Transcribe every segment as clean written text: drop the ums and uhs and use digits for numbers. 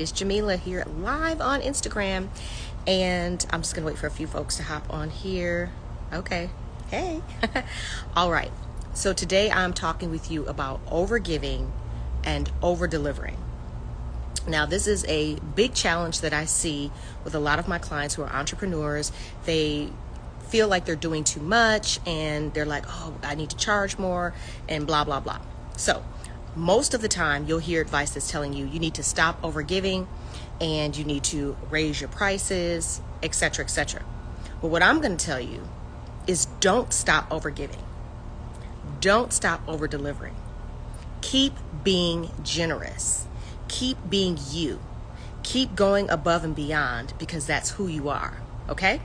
It's Jamila here live on Instagram, and I'm just gonna wait for a few folks to hop on here. Okay, hey. All right, so today I'm talking with you about overgiving and over-delivering. Now, this is a big challenge that I see with a lot of my clients who are entrepreneurs. They feel like they're doing too much and they're like, oh, I need to charge more and blah, blah, blah. So most of the time you'll hear advice that's telling you need to stop overgiving and you need to raise your prices, etc., etc. But what I'm going to tell you is don't stop overgiving. Don't stop over-delivering. Keep being generous. Keep being you. Keep going above and beyond because that's who you are, okay?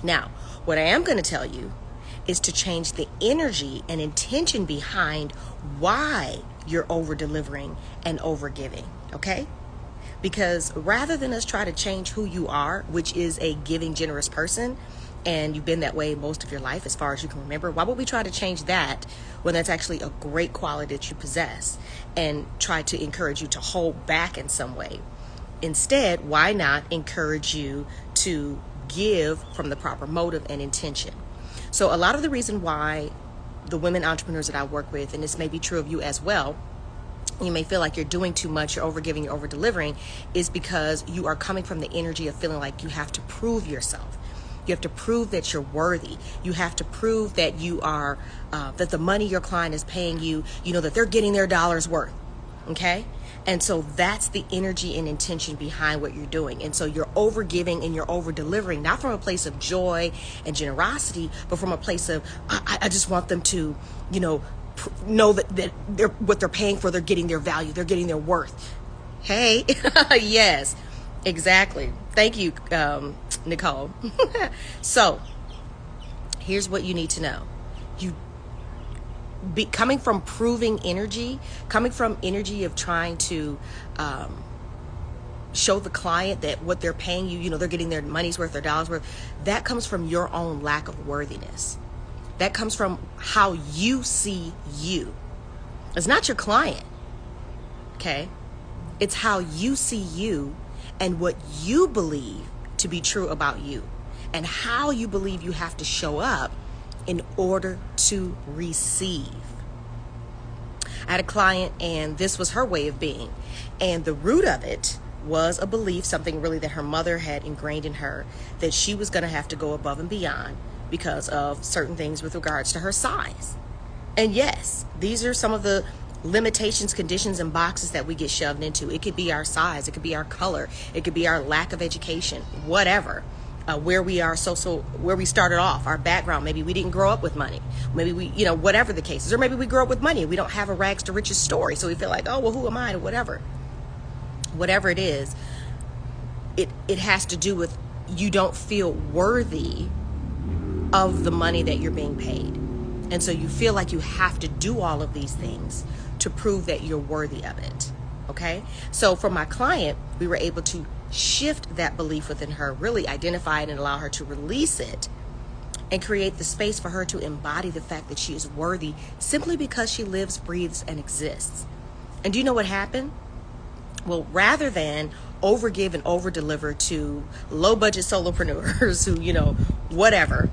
Now, what I am going to tell you is to change the energy and intention behind why you're over-delivering and over-giving, okay? Because rather than us try to change who you are, which is a giving, generous person, and you've been that way most of your life as far as you can remember, why would we try to change that when that's actually a great quality that you possess and try to encourage you to hold back in some way? Instead, why not encourage you to give from the proper motive and intention? So a lot of the reason why the women entrepreneurs that I work with, and this may be true of you as well, you may feel like you're doing too much, you're overgiving, you're over-delivering, is because you are coming from the energy of feeling like you have to prove yourself. You have to prove that you're worthy. You have to prove that you are, that the money your client is paying you, that they're getting their dollar's worth. Okay? And so that's the energy and intention behind what you're doing. And so you're overgiving and you're over-delivering, not from a place of joy and generosity, but from a place of, I just want them to, know that they're what they're paying for, they're getting their value, they're getting their worth. Hey, yes, exactly. Thank you, Nicole. So here's what you need to know. Coming from proving energy, coming from energy of trying to show the client that what they're paying you, they're getting their money's worth, their dollar's worth, that comes from your own lack of worthiness. That comes from how you see you. It's not your client, okay? It's how you see you and what you believe to be true about you and how you believe you have to show up in order to receive. I had a client and this was her way of being, and the root of it was a belief, something really that her mother had ingrained in her, that she was going to have to go above and beyond because of certain things with regards to her size. And yes, these are some of the limitations, conditions, and boxes that we get shoved into. It could be our size, it could be our color, it could be our lack of education, whatever. Where we are, where we started off, our background. Maybe we didn't grow up with money. Maybe we, whatever the case is, or maybe we grew up with money. We don't have a rags to riches story, so we feel like, oh well, who am I, or whatever. Whatever it is, it has to do with you don't feel worthy of the money that you're being paid, and so you feel like you have to do all of these things to prove that you're worthy of it. Okay, so for my client, we were able to shift that belief within her, really identify it and allow her to release it and create the space for her to embody the fact that she is worthy simply because she lives, breathes, and exists. And do you know what happened? Well, rather than overgive and over-deliver to low-budget solopreneurs who, whatever,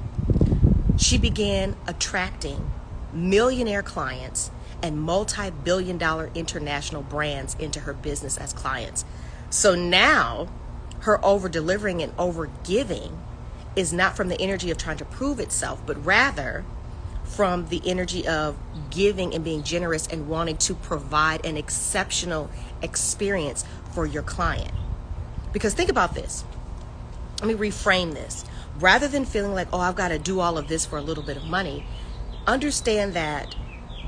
she began attracting millionaire clients and multi-billion-dollar international brands into her business as clients. So now her over-delivering and over-giving is not from the energy of trying to prove itself, but rather from the energy of giving and being generous and wanting to provide an exceptional experience for your client. Because think about this. Let me reframe this. Rather than feeling like, oh, I've got to do all of this for a little bit of money, understand that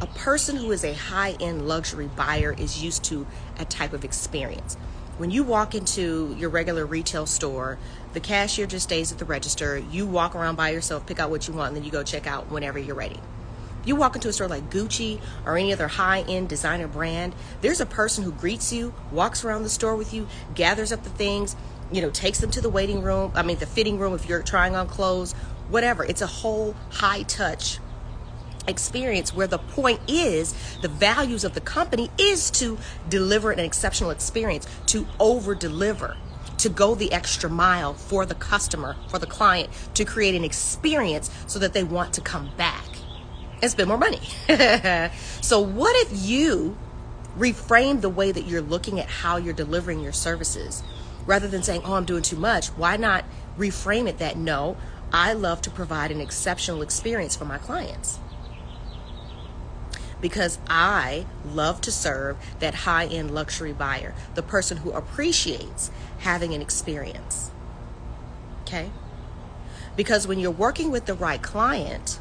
a person who is a high-end luxury buyer is used to a type of experience. When you walk into your regular retail store, the cashier just stays at the register. You walk around by yourself, pick out what you want, and then you go check out whenever you're ready. You walk into a store like Gucci or any other high-end designer brand, there's a person who greets you, walks around the store with you, gathers up the things, takes them to the the fitting room if you're trying on clothes, whatever. It's a whole high-touch experience where the point is, the values of the company is to deliver an exceptional experience, to over deliver, to go the extra mile for the customer, for the client, to create an experience so that they want to come back and spend more money. So what if you reframe the way that you're looking at how you're delivering your services? Rather than saying, oh, I'm doing too much, why not reframe it that, no, I love to provide an exceptional experience for my clients, because I love to serve that high-end luxury buyer, the person who appreciates having an experience. Okay? Because when you're working with the right client,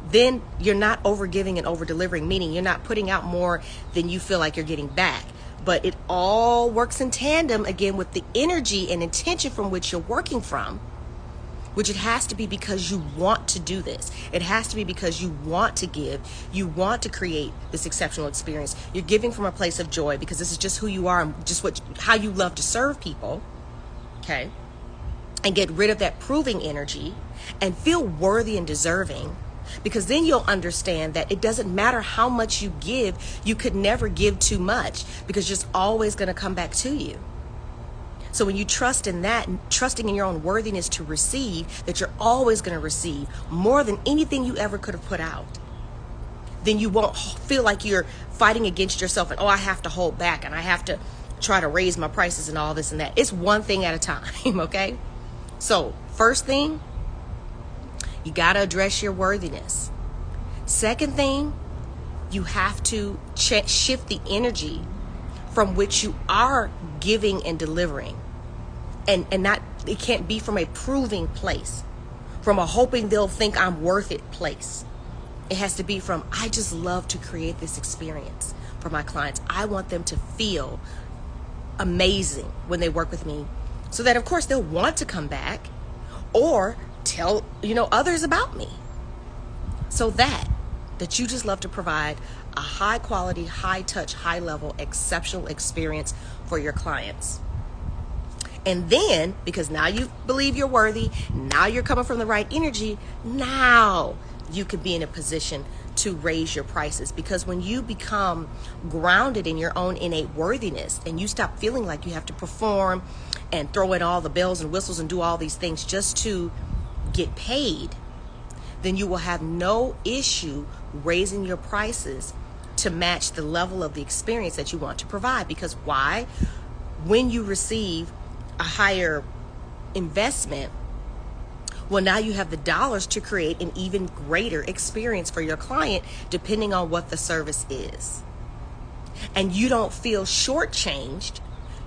then you're not over giving and over delivering, meaning you're not putting out more than you feel like you're getting back. But it all works in tandem, again, with the energy and intention from which you're working from, which it has to be because you want to do this. It has to be because you want to give. You want to create this exceptional experience. You're giving from a place of joy because this is just who you are and just how you love to serve people. Okay? And get rid of that proving energy and feel worthy and deserving. Because then you'll understand that it doesn't matter how much you give, you could never give too much because it's always going to come back to you. So when you trust in that, trusting in your own worthiness to receive, that you're always going to receive more than anything you ever could have put out, then you won't feel like you're fighting against yourself and, oh, I have to hold back and I have to try to raise my prices and all this and that. It's one thing at a time, okay? So first thing, you got to address your worthiness. Second thing, you have to shift the energy from which you are giving and delivering. And not, it can't be from a proving place, from a hoping they'll think I'm worth it place. It has to be from, I just love to create this experience for my clients. I want them to feel amazing when they work with me so that, of course, they'll want to come back or tell, others about me. So that you just love to provide a high quality, high touch, high level, exceptional experience for your clients. And then, because now you believe you're worthy, now you're coming from the right energy, now you can be in a position to raise your prices. Because when you become grounded in your own innate worthiness and you stop feeling like you have to perform and throw in all the bells and whistles and do all these things just to get paid, then you will have no issue raising your prices to match the level of the experience that you want to provide. Because why? When you receive a higher investment, well, now you have the dollars to create an even greater experience for your client, depending on what the service is. And you don't feel shortchanged.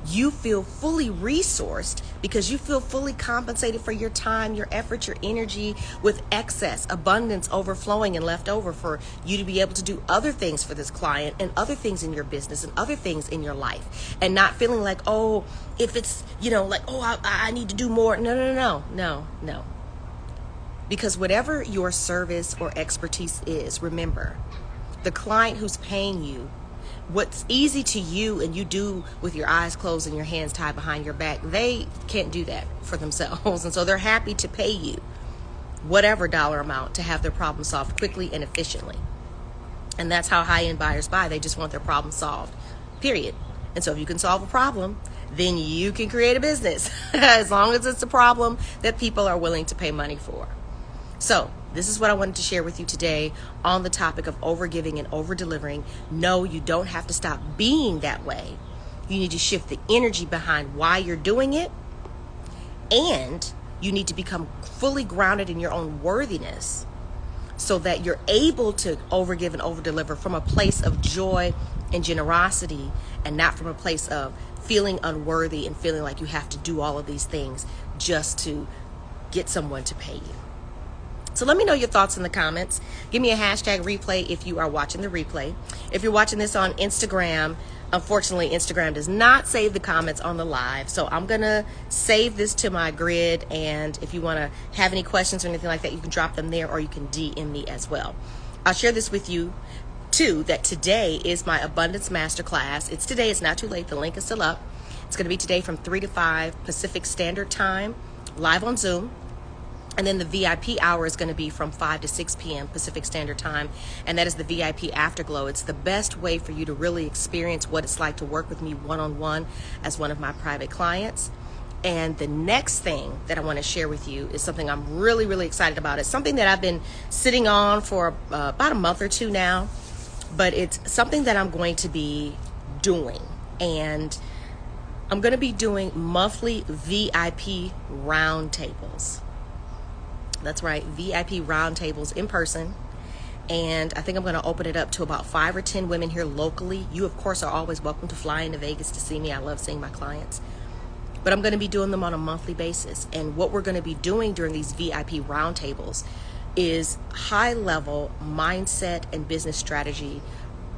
You feel fully resourced because you feel fully compensated for your time, your effort, your energy, with excess, abundance, overflowing, and left over for you to be able to do other things for this client and other things in your business and other things in your life. And not feeling like, oh, if it's, I need to do more. No. Because whatever your service or expertise is, remember, the client who's paying you, what's easy to you and you do with your eyes closed and your hands tied behind your back, they can't do that for themselves. And so they're happy to pay you whatever dollar amount to have their problem solved quickly and efficiently. And that's how high-end buyers buy. They just want their problem solved, period. And so if you can solve a problem, then you can create a business as long as it's a problem that people are willing to pay money for. So this is what I wanted to share with you today on the topic of overgiving and over-delivering. No, you don't have to stop being that way. You need to shift the energy behind why you're doing it. And you need to become fully grounded in your own worthiness so that you're able to overgive and over-deliver from a place of joy and generosity, and not from a place of feeling unworthy and feeling like you have to do all of these things just to get someone to pay you. So let me know your thoughts in the comments. Give me a hashtag replay if you are watching the replay. If you're watching this on Instagram, unfortunately, Instagram does not save the comments on the live. So I'm going to save this to my grid. And if you want to have any questions or anything like that, you can drop them there or you can DM me as well. I'll share this with you too, that today is my Abundance Masterclass. It's today. It's not too late. The link is still up. It's going to be today from 3 to 5 Pacific Standard Time, live on Zoom. And then the VIP hour is going to be from 5 to 6 p.m. Pacific Standard Time. And that is the VIP Afterglow. It's the best way for you to really experience what it's like to work with me one-on-one as one of my private clients. And the next thing that I want to share with you is something I'm really, really excited about. It's something that I've been sitting on for about a month or two now. But it's something that I'm going to be doing. And I'm going to be doing monthly VIP roundtables. That's right, VIP roundtables in person. And I think I'm going to open it up to about 5 or 10 women here locally. You, of course, are always welcome to fly into Vegas to see me. I love seeing my clients. But I'm going to be doing them on a monthly basis. And what we're going to be doing during these VIP roundtables is high-level mindset and business strategy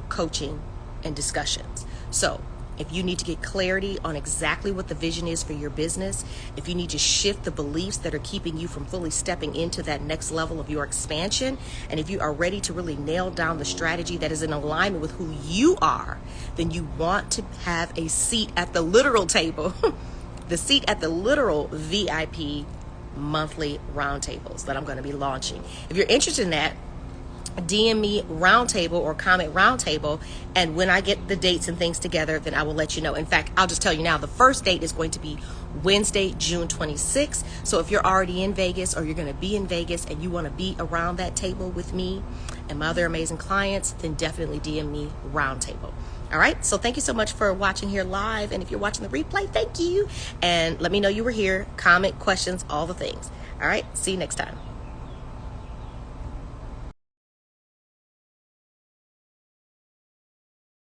coaching and discussions. So if you need to get clarity on exactly what the vision is for your business, if you need to shift the beliefs that are keeping you from fully stepping into that next level of your expansion, and if you are ready to really nail down the strategy that is in alignment with who you are, then you want to have a seat at the literal table, the seat at the literal VIP monthly roundtables that I'm going to be launching. If you're interested in that, DM me roundtable or comment roundtable, and when I get the dates and things together, then I will let you know. In fact, I'll just tell you now, the first date is going to be Wednesday, June 26th. So if you're already in Vegas or you're going to be in Vegas and you want to be around that table with me and my other amazing clients, then definitely DM me roundtable. All right, so thank you so much for watching here live, and if you're watching the replay, thank you, and let me know you were here. Comment, questions, all the things. All right, see you next time.